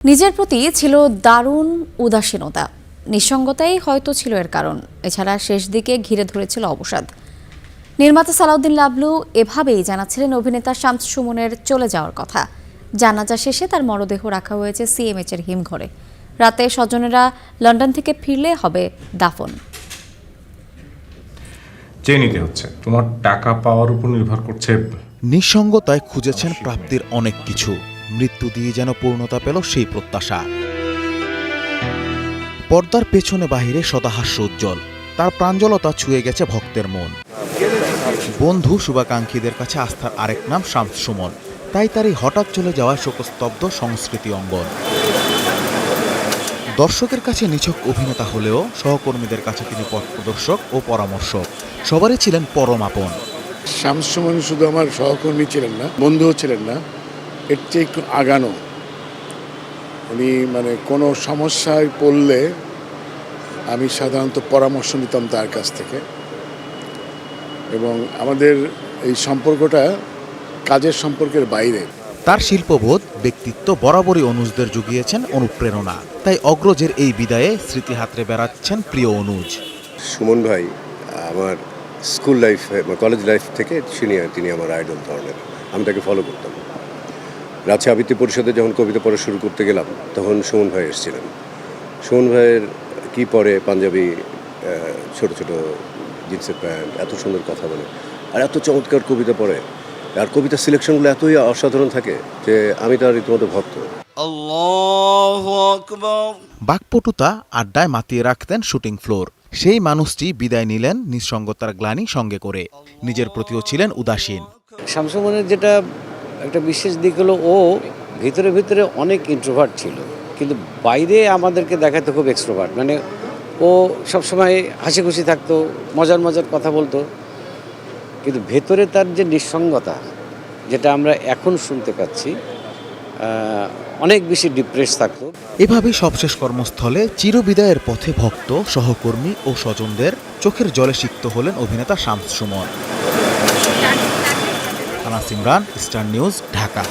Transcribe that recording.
নিজের প্রতি ছিল দারুণ উদাসীনতা, নিঃসঙ্গতাই হয়তো ছিল এর কারণ। এছাড়া শেষ দিকে ঘিরে ধরেছিল অবসাদ। নির্মাতা সালাউদ্দিন লাবলু এভাবেই জানাচ্ছিলেন অভিনেতা শামস সুমনের চলে যাওয়ার কথা। জানাজা শেষে তার মরদেহ রাখা হয়েছে সিএমএইচ এর হিমঘরে। রাতে স্বজনেরা লন্ডন থেকে ফিরলে হবে দাফন। চেয়ে নিতে হচ্ছে, তোমার টাকা পাওয়ার উপর নির্ভর করছে। নিঃসঙ্গতায় খুঁজেছেন প্রাপ্তির অনেক কিছু, মৃত্যু দিয়ে যেন পূর্ণতা পেল সেই প্রত্যাশা। পর্দার পেছনে বাহিরে সদাহাস্য উজ্জ্বল, তার প্রাঞ্জলতা ছুঁয়ে গেছে ভক্তের মন। বন্ধু শুভাকাঙ্ক্ষীদের কাছে আস্থার আরেক নাম শামস সুমন, তাই তার এই হঠাৎ চলে যাওয়ায় শোকস্তব্ধ সংস্কৃতি অঙ্গন। দর্শকের কাছে নিছক অভিনেতা হলেও সহকর্মীদের কাছে তিনি পথ প্রদর্শক ও পরামর্শক, সবারই ছিলেন পরম আপন। শামস সুমন শুধু আমার সহকর্মী ছিলেন না, বন্ধুও ছিলেন না, এর চেয়ে একটু আগানো। উনি কোনো সমস্যায় পড়লে আমি সাধারণত পরামর্শ নিতাম তার কাছ থেকে, এবং আমাদের এই সম্পর্কটা কাজের সম্পর্কের বাইরে। তার শিল্পবোধ, ব্যক্তিত্ব বরাবরই অনুজদের জুগিয়েছেন অনুপ্রেরণা, তাই অগ্রজের এই বিদায়ে স্মৃতি হাতড়ে বেড়াচ্ছেন প্রিয় অনুজ। সুমন ভাই আমার স্কুল লাইফ, কলেজ লাইফ থেকে সিনিয়র, তিনি আমার আইডল ধরনের। আমি তাকে ফলো করতাম। রাজশাহী আবৃত্তি পরিষদে যখন কবিতা পড়া শুরু করতে গেলাম, তখন সুমন ভাই এসেছিলেন। সুমন ভাইয়ের কি পরে পাঞ্জাবি, ছোট ছোট জিন্সের প্যান্ট, এত সুন্দর কথা বলে আর এত চমৎকার কবিতা পড়ে, আর কবিতা সিলেকশনগুলো এতই অসাধারণ থাকে যে আমি তার রীতিমতো ভক্ত। বাকপটুতা আড্ডায় মাতিয়ে রাখতেন শুটিং ফ্লোর। সেই মানুষটি বিদায় নিলেন নিঃসঙ্গতার গ্লানি সঙ্গে করে। নিজের প্রতিও ছিলেন উদাসীন। শামস সুমনের যেটা একটা বিশেষ দিক হলো, ও ভিতরে ভিতরে অনেক ইন্ট্রোভার্ট ছিল, কিন্তু বাইরে আমাদেরকে দেখাতো খুব এক্সট্রোভার্ট। ও সবসময় হাসি খুশি থাকতো, মজার মজার কথা বলতো, কিন্তু ভেতরে তার যে নিঃসঙ্গতা, যেটা আমরা এখন শুনতে পাচ্ছি, অনেক বেশি ডিপ্রেস থাকতো। এভাবেই সবশেষ কর্মস্থলে চিরবিদায়ের পথে ভক্ত, সহকর্মী ও স্বজনদের চোখের জলে সিক্ত হলেন অভিনেতা শামস সুমন। Anas Imran, star news, Dhaka.